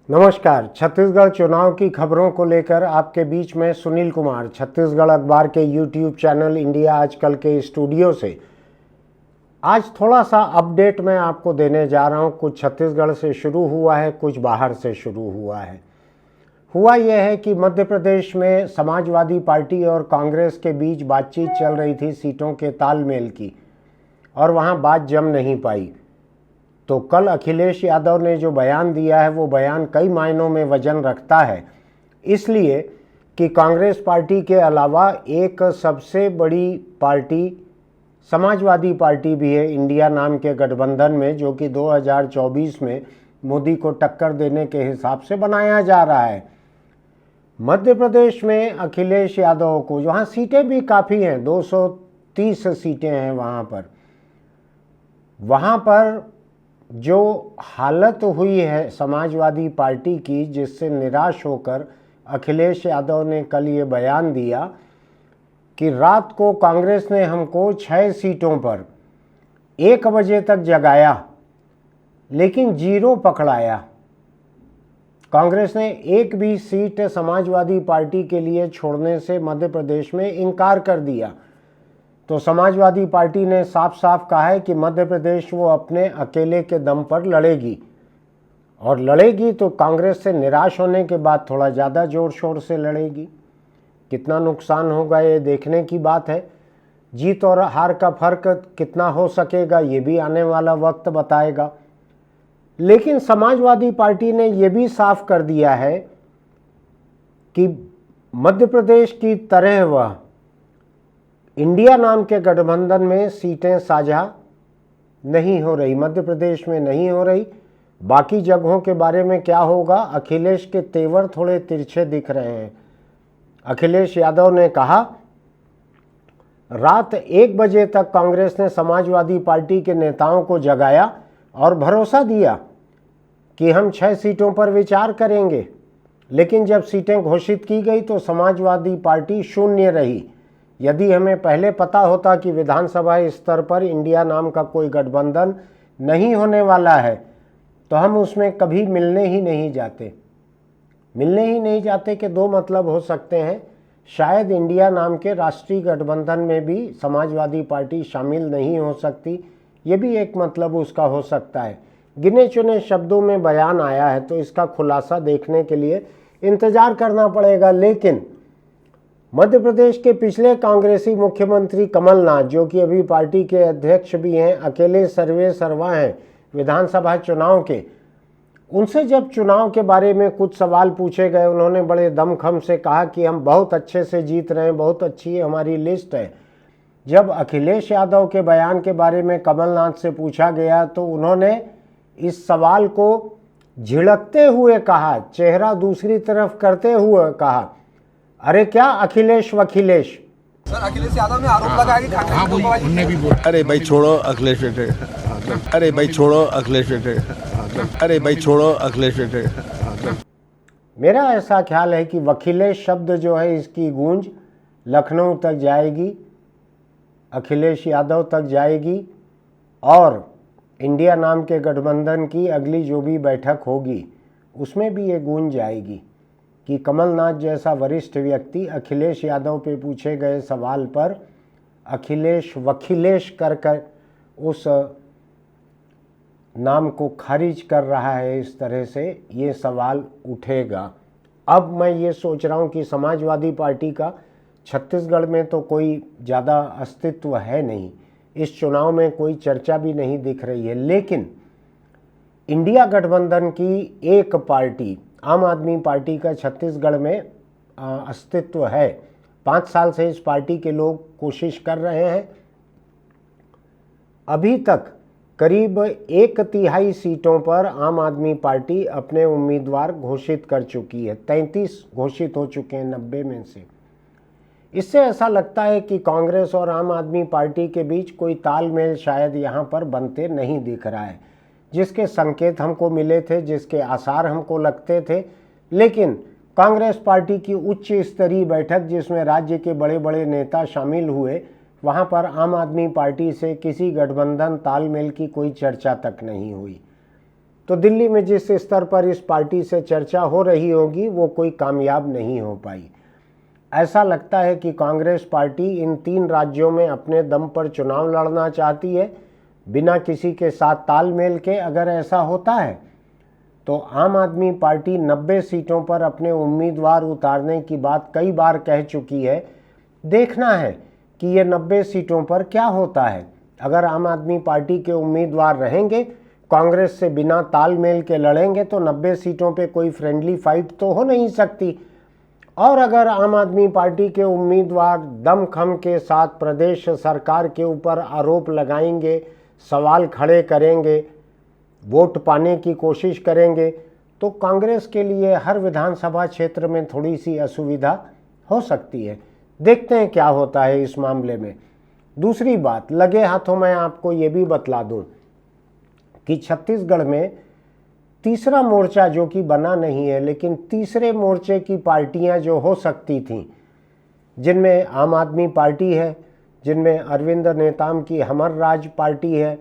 नमस्कार। छत्तीसगढ़ चुनाव की खबरों को लेकर आपके बीच में सुनील कुमार, छत्तीसगढ़ अखबार के यूट्यूब चैनल इंडिया आजकल के स्टूडियो से। आज थोड़ा सा अपडेट मैं आपको देने जा रहा हूं। कुछ छत्तीसगढ़ से शुरू हुआ है, कुछ बाहर से शुरू हुआ है। हुआ यह है कि मध्य प्रदेश में समाजवादी पार्टी और कांग्रेस के बीच बातचीत चल रही थी सीटों के तालमेल की, और वहां बात जम नहीं पाई। तो कल अखिलेश यादव ने जो बयान दिया है वो बयान कई मायनों में वजन रखता है, इसलिए कि कांग्रेस पार्टी के अलावा एक सबसे बड़ी पार्टी समाजवादी पार्टी भी है इंडिया नाम के गठबंधन में, जो कि 2024 में मोदी को टक्कर देने के हिसाब से बनाया जा रहा है। मध्य प्रदेश में अखिलेश यादव को, जहाँ सीटें भी काफ़ी हैं, 230 सीटें हैं, वहाँ पर जो हालत हुई है समाजवादी पार्टी की, जिससे निराश होकर अखिलेश यादव ने कल ये बयान दिया कि रात को कांग्रेस ने हमको 6 सीटों पर 1 बजे तक जगाया, लेकिन जीरो पकड़ाया। कांग्रेस ने एक भी सीट समाजवादी पार्टी के लिए छोड़ने से मध्य प्रदेश में इनकार कर दिया। तो समाजवादी पार्टी ने साफ साफ कहा है कि मध्य प्रदेश वो अपने अकेले के दम पर लड़ेगी, और लड़ेगी तो कांग्रेस से निराश होने के बाद थोड़ा ज़्यादा जोर शोर से लड़ेगी। कितना नुकसान होगा ये देखने की बात है। जीत और हार का फर्क कितना हो सकेगा ये भी आने वाला वक्त बताएगा। लेकिन समाजवादी पार्टी ने ये भी साफ कर दिया है कि मध्य प्रदेश की तरह वह इंडिया नाम के गठबंधन में सीटें साझा नहीं हो रही, मध्य प्रदेश में नहीं हो रही। बाकी जगहों के बारे में क्या होगा, अखिलेश के तेवर थोड़े तिरछे दिख रहे हैं। अखिलेश यादव ने कहा, रात 1 बजे तक कांग्रेस ने समाजवादी पार्टी के नेताओं को जगाया और भरोसा दिया कि हम 6 सीटों पर विचार करेंगे, लेकिन जब सीटें घोषित की गई तो समाजवादी पार्टी शून्य रही। यदि हमें पहले पता होता कि विधानसभा स्तर पर इंडिया नाम का कोई गठबंधन नहीं होने वाला है तो हम उसमें कभी मिलने ही नहीं जाते के 2 मतलब हो सकते हैं। शायद इंडिया नाम के राष्ट्रीय गठबंधन में भी समाजवादी पार्टी शामिल नहीं हो सकती, ये भी एक मतलब उसका हो सकता है। गिने चुने शब्दों में बयान आया है तो इसका खुलासा देखने के लिए इंतजार करना पड़ेगा। लेकिन मध्य प्रदेश के पिछले कांग्रेसी मुख्यमंत्री कमलनाथ, जो कि अभी पार्टी के अध्यक्ष भी हैं, अकेले सर्वे सर्वा हैं विधानसभा चुनाव के, उनसे जब चुनाव के बारे में कुछ सवाल पूछे गए, उन्होंने बड़े दमखम से कहा कि हम बहुत अच्छे से जीत रहे हैं, बहुत अच्छी हमारी लिस्ट है। जब अखिलेश यादव के बयान के बारे में कमलनाथ से पूछा गया तो उन्होंने इस सवाल को झिड़कते हुए कहा, चेहरा दूसरी तरफ करते हुए कहा, अरे क्या अखिलेश वखिलेश। सर, अखिलेश यादव ने आरोप लगाया कि उनने भी बोला, अरे भाई छोड़ो अखिलेश बेटे, अरे भाई छोड़ो अखिलेश बेटे, अरे भाई छोड़ो अखिलेश बेटे। मेरा ऐसा ख्याल है कि वखिलेश शब्द जो है इसकी गूंज लखनऊ तक जाएगी, अखिलेश यादव तक जाएगी, और इंडिया नाम के गठबंधन की अगली जो भी बैठक होगी उसमें भी ये गूंज जाएगी कि कमलनाथ जैसा वरिष्ठ व्यक्ति अखिलेश यादव पे पूछे गए सवाल पर अखिलेश वखिलेश कर उस नाम को खारिज कर रहा है। इस तरह से ये सवाल उठेगा। अब मैं ये सोच रहा हूँ कि समाजवादी पार्टी का छत्तीसगढ़ में तो कोई ज़्यादा अस्तित्व है नहीं, इस चुनाव में कोई चर्चा भी नहीं दिख रही है। लेकिन इंडिया गठबंधन की एक पार्टी, आम आदमी पार्टी का छत्तीसगढ़ में अस्तित्व है। 5 साल से इस पार्टी के लोग कोशिश कर रहे हैं। अभी तक करीब 1/3 सीटों पर आम आदमी पार्टी अपने उम्मीदवार घोषित कर चुकी है। 33 घोषित हो चुके हैं 90 में से। इससे ऐसा लगता है कि कांग्रेस और आम आदमी पार्टी के बीच कोई तालमेल शायद यहाँ पर बनते नहीं दिख रहा है, जिसके संकेत हमको मिले थे, जिसके आसार हमको लगते थे। लेकिन कांग्रेस पार्टी की उच्च स्तरीय बैठक जिसमें राज्य के बड़े बड़े नेता शामिल हुए, वहां पर आम आदमी पार्टी से किसी गठबंधन तालमेल की कोई चर्चा तक नहीं हुई। तो दिल्ली में जिस स्तर पर इस पार्टी से चर्चा हो रही होगी वो कोई कामयाब नहीं हो पाई। ऐसा लगता है कि कांग्रेस पार्टी इन 3 राज्यों में अपने दम पर चुनाव लड़ना चाहती है, बिना किसी के साथ तालमेल के। अगर ऐसा होता है तो आम आदमी पार्टी 90 सीटों पर अपने उम्मीदवार उतारने की बात कई बार कह चुकी है। देखना है कि ये 90 सीटों पर क्या होता है। अगर आम आदमी पार्टी के उम्मीदवार रहेंगे, कांग्रेस से बिना तालमेल के लड़ेंगे, तो 90 सीटों पे कोई फ्रेंडली फाइट तो हो नहीं सकती। और अगर आम आदमी पार्टी के उम्मीदवार दमखम के साथ प्रदेश सरकार के ऊपर आरोप लगाएंगे, सवाल खड़े करेंगे, वोट पाने की कोशिश करेंगे, तो कांग्रेस के लिए हर विधानसभा क्षेत्र में थोड़ी सी असुविधा हो सकती है। देखते हैं क्या होता है इस मामले में। दूसरी बात, लगे हाथों मैं आपको ये भी बतला दूं कि छत्तीसगढ़ में तीसरा मोर्चा जो कि बना नहीं है, लेकिन तीसरे मोर्चे की पार्टियां जो हो सकती थीं, जिनमें आम आदमी पार्टी है, जिनमें अरविंद नेताम की हमर राज पार्टी है,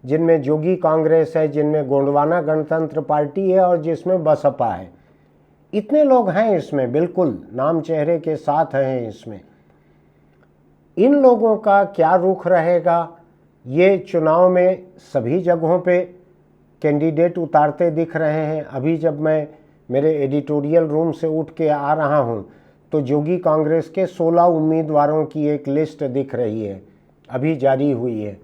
जिनमें जोगी कांग्रेस है, जिनमें गोंडवाना गणतंत्र पार्टी है और जिसमें बसपा है। इतने लोग हैं इसमें, बिल्कुल नाम चेहरे के साथ हैं इसमें। इन लोगों का क्या रुख रहेगा, ये चुनाव में सभी जगहों पे कैंडिडेट उतारते दिख रहे हैं। अभी जब मैं मेरे एडिटोरियल रूम से उठ के आ रहा हूं तो जोगी कांग्रेस के 16 उम्मीदवारों की एक लिस्ट दिख रही है, अभी जारी हुई है।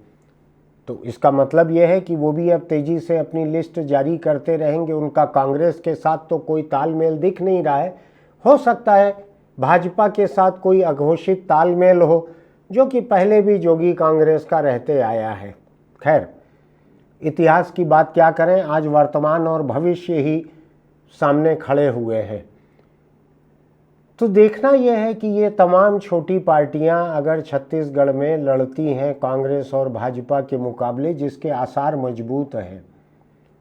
तो इसका मतलब यह है कि वो भी अब तेज़ी से अपनी लिस्ट जारी करते रहेंगे। उनका कांग्रेस के साथ तो कोई तालमेल दिख नहीं रहा है। हो सकता है भाजपा के साथ कोई अघोषित तालमेल हो, जो कि पहले भी जोगी कांग्रेस का रहते आया है। खैर, इतिहास की बात क्या करें, आज वर्तमान और भविष्य ही सामने खड़े हुए हैं। तो देखना यह है कि ये तमाम छोटी पार्टियां अगर छत्तीसगढ़ में लड़ती हैं कांग्रेस और भाजपा के मुकाबले, जिसके आसार मजबूत हैं।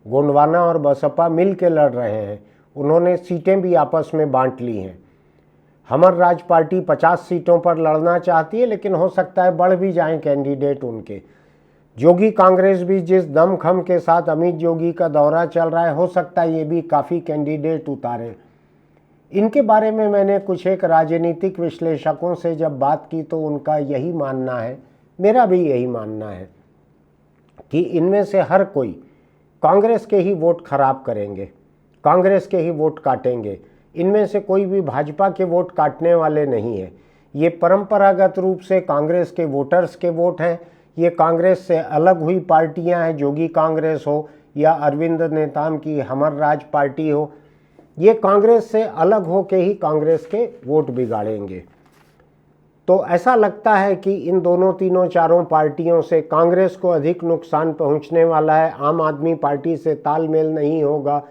गोंडवाना और बसपा मिल के लड़ रहे हैं, उन्होंने सीटें भी आपस में बांट ली हैं। हमर राज पार्टी 50 सीटों पर लड़ना चाहती है, लेकिन हो सकता है बढ़ भी जाएं कैंडिडेट उनके। जोगी कांग्रेस भी जिस दमखम के साथ अमित जोगी का दौरा चल रहा है, हो सकता है ये भी काफ़ी कैंडिडेट उतारें। इनके बारे में मैंने कुछ एक राजनीतिक विश्लेषकों से जब बात की तो उनका यही मानना है, मेरा भी यही मानना है, कि इनमें से हर कोई कांग्रेस के ही वोट खराब करेंगे, कांग्रेस के ही वोट काटेंगे। इनमें से कोई भी भाजपा के वोट काटने वाले नहीं है। ये परंपरागत रूप से कांग्रेस के वोटर्स के वोट हैं। ये कांग्रेस से अलग हुई पार्टियां हैं, जोगी कांग्रेस हो या अरविंद नेताम की हमर राज पार्टी हो, ये कांग्रेस से अलग हो के ही कांग्रेस के वोट बिगाड़ेंगे। तो ऐसा लगता है कि इन दोनों तीनों चारों पार्टियों से कांग्रेस को अधिक नुकसान पहुंचने वाला है। आम आदमी पार्टी से तालमेल नहीं होगा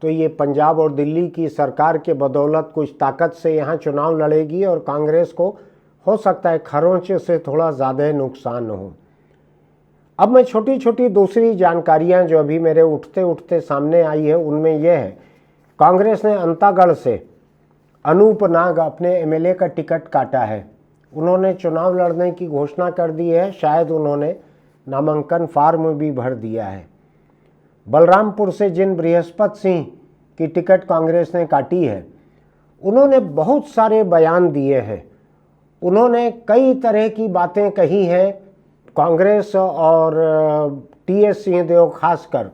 तो ये पंजाब और दिल्ली की सरकार के बदौलत कुछ ताकत से यहाँ चुनाव लड़ेगी और कांग्रेस को हो सकता है खरोंच से थोड़ा ज़्यादा नुकसान हो। अब मैं छोटी छोटी दूसरी जानकारियाँ जो अभी मेरे उठते उठते सामने आई है, उनमें यह है, कांग्रेस ने अंतागढ़ से अनूप नाग अपने एमएलए का टिकट काटा है। उन्होंने चुनाव लड़ने की घोषणा कर दी है, शायद उन्होंने नामांकन फार्म भी भर दिया है। बलरामपुर से जिन बृहस्पत सिंह की टिकट कांग्रेस ने काटी है, उन्होंने बहुत सारे बयान दिए हैं, उन्होंने कई तरह की बातें कही हैं। कांग्रेस और टीएस सिंहदेव खासकर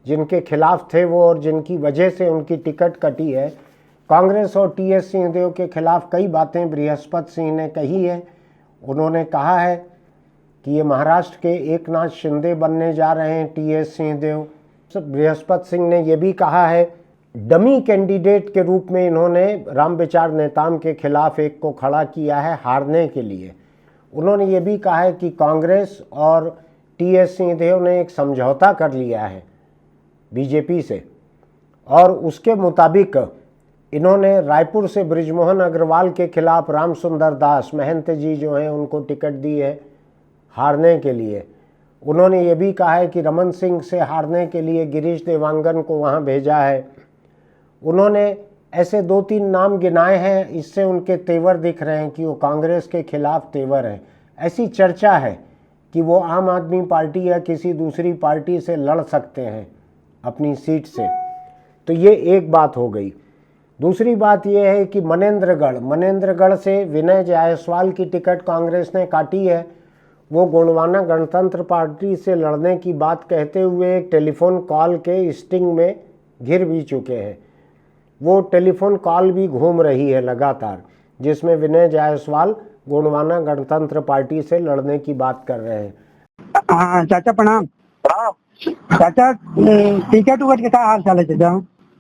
जिनके खिलाफ थे वो और जिनकी वजह से उनकी टिकट कटी है, कांग्रेस और टीएस सिंहदेव के खिलाफ कई बातें बृहस्पत सिंह ने कही है। उन्होंने कहा है कि ये महाराष्ट्र के एकनाथ शिंदे बनने जा रहे हैं टीएस सिंहदेव। बृहस्पत सिंह ने ये भी कहा है, डमी कैंडिडेट के रूप में इन्होंने रामविचार नेताम के खिलाफ एक को खड़ा किया है हारने के लिए। उन्होंने ये भी कहा है कि कांग्रेस और टीएस सिंहदेव ने एक समझौता कर लिया है बीजेपी से और उसके मुताबिक इन्होंने रायपुर से बृजमोहन अग्रवाल के खिलाफ रामसुंदर दास महंत जी जो हैं उनको टिकट दी है हारने के लिए। उन्होंने ये भी कहा है कि रमन सिंह से हारने के लिए गिरीश देवांगन को वहाँ भेजा है। उन्होंने ऐसे 2-3 नाम गिनाए हैं, इससे उनके तेवर दिख रहे हैं कि वो कांग्रेस के खिलाफ तेवर हैं। ऐसी चर्चा है कि वो आम आदमी पार्टी या किसी दूसरी पार्टी से लड़ सकते हैं अपनी सीट से। तो ये एक बात हो गई। दूसरी बात ये है कि मनेंद्रगढ़ से विनय जायसवाल की टिकट कांग्रेस ने काटी है। वो गोंडवाना गणतंत्र पार्टी से लड़ने की बात कहते हुए एक टेलीफोन कॉल के स्टिंग में घिर भी चुके हैं। वो टेलीफोन कॉल भी घूम रही है लगातार, जिसमें विनय जायसवाल गोंडवाना गणतंत्र पार्टी से लड़ने की बात कर रहे हैं। हाँ चाचा प्रणाम। चाचा टिकट उकट का हाल चाल है चाचा?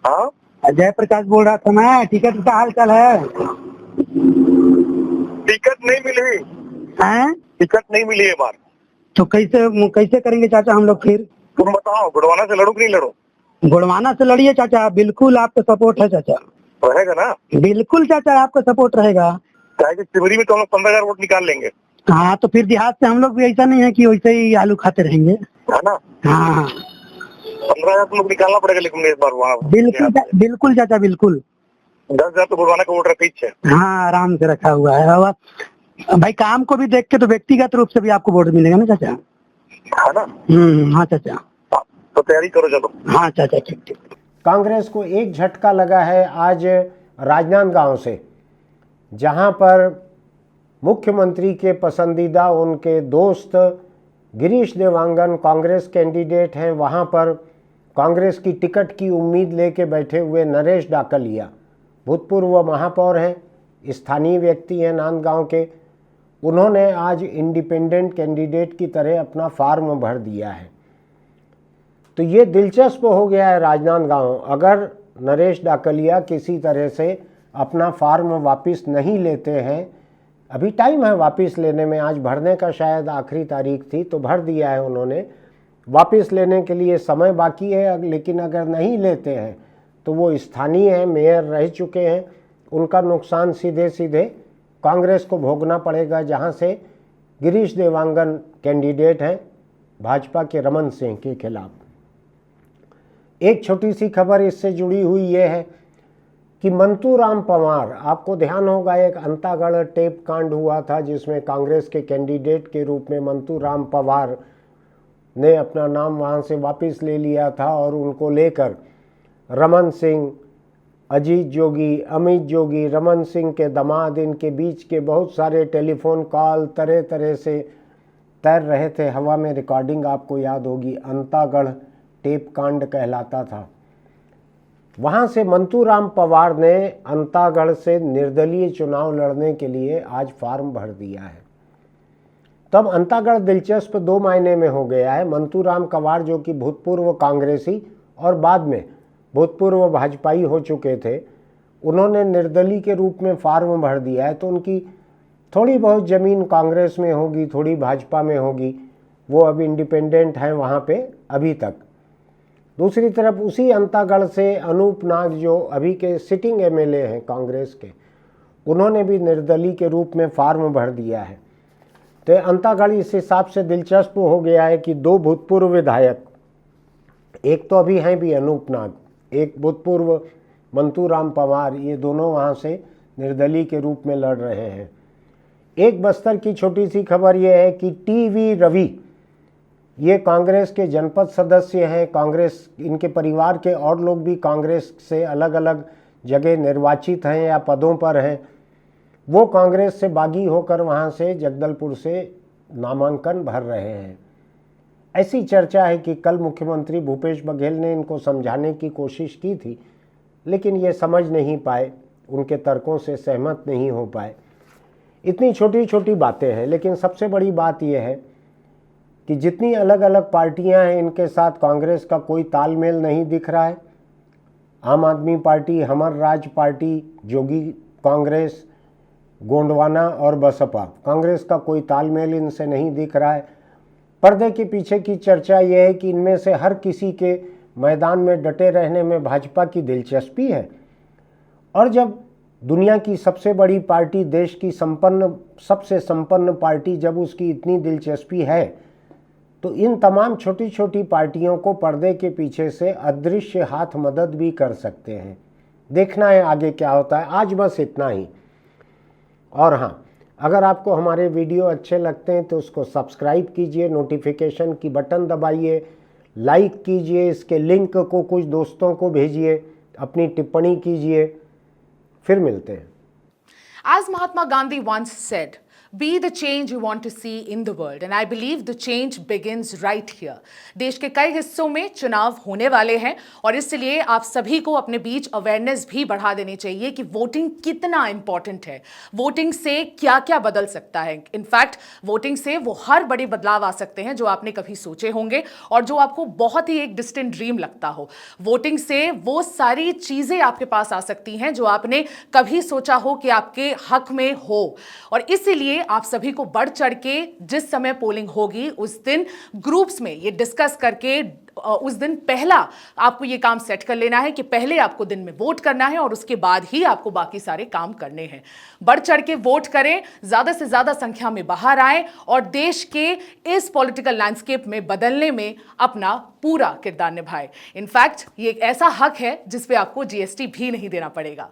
हाँ जय प्रकाश बोल रहा था मैं, टिकट का हाल चाल है? टिकट नहीं मिली, हैं? टिकट नहीं मिली है बार। तो कैसे करेंगे चाचा हम लोग फिर? तुम बताओ गुड़वाना से लड़ो कि नहीं लड़ो? गुड़वाना से लड़िए चाचा, बिल्कुल आपका सपोर्ट है चाचा। रहेगा ना? बिल्कुल चाचा आपका सपोर्ट रहेगा। चाहे कि तिमरी में तो हम लोग 15,000 वोट निकाल लेंगे, हाँ तो फिर देहात से हम लोग भी ऐसा नहीं है कि वैसे ही आलू खाते रहेंगे। है ना? हाँ 15,000 तुम लोग निकालना पड़ेगा, लेकिन इस बार वहाँ बिल्कुल चाचा बिल्कुल। 10,000 तो गुड़वाना का वोट रखी है। हाँ आराम से रखा हुआ है। और भाई काम को भी देख के तो व्यक्तिगत रूप से भी आपको वोट मिलेगा ना चाचा? है ना? हाँ चाचा। हाँ, तो तैयारी करो चलो। हाँ चाचा ठीक ठीक। कांग्रेस को एक झटका लगा है आज राजनांदगांव से, जहां पर मुख्यमंत्री के पसंदीदा उनके दोस्त गिरीश देवांगन कांग्रेस कैंडिडेट हैं। वहां पर कांग्रेस की टिकट की उम्मीद लेके बैठे हुए नरेश डाकलिया, भूतपूर्व महापौर हैं, स्थानीय व्यक्ति हैं नांदगांव के, उन्होंने आज इंडिपेंडेंट कैंडिडेट की तरह अपना फार्म भर दिया है। तो ये दिलचस्प हो गया है राजनांदगांव। अगर नरेश डाकलिया किसी तरह से अपना फार्म वापस नहीं लेते हैं, अभी टाइम है वापस लेने में, आज भरने का शायद आखिरी तारीख थी, तो भर दिया है उन्होंने, वापस लेने के लिए समय बाकी है। लेकिन अगर नहीं लेते हैं तो वो स्थानीय हैं, मेयर रह चुके हैं, उनका नुकसान सीधे सीधे कांग्रेस को भोगना पड़ेगा, जहां से गिरीश देवांगन कैंडिडेट हैं भाजपा के रमन सिंह के खिलाफ। एक छोटी सी खबर इससे जुड़ी हुई ये है कि मंतूराम पवार, आपको ध्यान होगा एक अंतागढ़ टेप कांड हुआ था जिसमें कांग्रेस के कैंडिडेट के रूप में मंतूराम पवार ने अपना नाम वहां से वापस ले लिया था, और उनको लेकर रमन सिंह, अजीत जोगी, अमित जोगी, रमन सिंह के दामाद, इनके बीच के बहुत सारे टेलीफोन कॉल तरह तरह से तैर रहे थे हवा में। रिकॉर्डिंग आपको याद होगी, अंतागढ़ टेप कांड कहलाता था। वहां से मंतूराम पवार ने अंतागढ़ से निर्दलीय चुनाव लड़ने के लिए आज फार्म भर दिया है। तब अंतागढ़ दिलचस्प दो मायने में हो गया है। मंतूराम पवार जो कि भूतपूर्व कांग्रेसी और बाद में भूतपूर्व भाजपाई हो चुके थे, उन्होंने निर्दलीय के रूप में फार्म भर दिया है। तो उनकी थोड़ी बहुत ज़मीन कांग्रेस में होगी, थोड़ी भाजपा में होगी, वो अब इंडिपेंडेंट हैं वहाँ पे अभी तक। दूसरी तरफ उसी अंतागढ़ से अनूप नाग जो अभी के सिटिंग एमएलए हैं कांग्रेस के, उन्होंने भी निर्दलीय के रूप में फार्म भर दिया है। तो अंतागढ़ इस हिसाब से दिलचस्प हो गया है कि दो भूतपूर्व विधायक, एक तो अभी हैं भी अनूप नाग, एक भूतपूर्व मंतूराम पवार, ये दोनों वहाँ से निर्दलीय के रूप में लड़ रहे हैं। एक बस्तर की छोटी सी खबर ये है कि टीवी रवि, ये कांग्रेस के जनपद सदस्य हैं, कांग्रेस, इनके परिवार के और लोग भी कांग्रेस से अलग अलग जगह निर्वाचित हैं या पदों पर हैं, वो कांग्रेस से बागी होकर वहाँ से जगदलपुर से नामांकन भर रहे हैं। ऐसी चर्चा है कि कल मुख्यमंत्री भूपेश बघेल ने इनको समझाने की कोशिश की थी, लेकिन ये समझ नहीं पाए, उनके तर्कों से सहमत नहीं हो पाए। इतनी छोटी छोटी बातें हैं, लेकिन सबसे बड़ी बात यह है कि जितनी अलग अलग पार्टियां हैं, इनके साथ कांग्रेस का कोई तालमेल नहीं दिख रहा है। आम आदमी पार्टी, हमर राज पार्टी, जोगी कांग्रेस, गोंडवाना और बसपा, कांग्रेस का कोई तालमेल इनसे नहीं दिख रहा है। पर्दे के पीछे की चर्चा यह है कि इनमें से हर किसी के मैदान में डटे रहने में भाजपा की दिलचस्पी है, और जब दुनिया की सबसे बड़ी पार्टी, देश की सबसे संपन्न पार्टी, जब उसकी इतनी दिलचस्पी है, तो इन तमाम छोटी छोटी पार्टियों को पर्दे के पीछे से अदृश्य हाथ मदद भी कर सकते हैं। देखना है आगे क्या होता है। आज बस इतना ही। और हाँ, अगर आपको हमारे वीडियो अच्छे लगते हैं तो उसको सब्सक्राइब कीजिए, नोटिफिकेशन की बटन दबाइए, लाइक कीजिए, इसके लिंक को कुछ दोस्तों को भेजिए, अपनी टिप्पणी कीजिए। फिर मिलते हैं। As Mahatma Gandhi once said, be the change you want to see in the world, and I believe the change begins right here. देश के कई हिस्सों में चुनाव होने वाले हैं और इसलिए आप सभी को अपने बीच अवेयरनेस भी बढ़ा देनी चाहिए कि वोटिंग कितना इंपॉर्टेंट है, वोटिंग से क्या क्या बदल सकता है। इनफैक्ट वोटिंग से वो हर बड़े बदलाव आ सकते हैं जो आपने कभी सोचे होंगे और जो आपको बहुत ही एक डिस्टेंट ड्रीम लगता हो। वोटिंग से वो सारी चीजें आपके पास आ सकती हैं जो आपने कभी सोचा हो कि आपके हक में हो, और इसीलिए आप सभी को बढ़ चढ़ के जिस समय पोलिंग होगी उस दिन ग्रुप्स में ये डिस्कस करके उस दिन पहला आपको ये काम सेट कर लेना है कि पहले आपको दिन में वोट करना है और उसके बाद ही आपको बाकी सारे काम करने हैं। बढ़ चढ़ के वोट करें, ज्यादा से ज्यादा संख्या में बाहर आए और देश के इस पॉलिटिकल लैंडस्केप में बदलने में अपना पूरा किरदार निभाएं। इनफैक्ट ये एक ऐसा हक है जिस पे आपको जीएसटी भी नहीं देना पड़ेगा।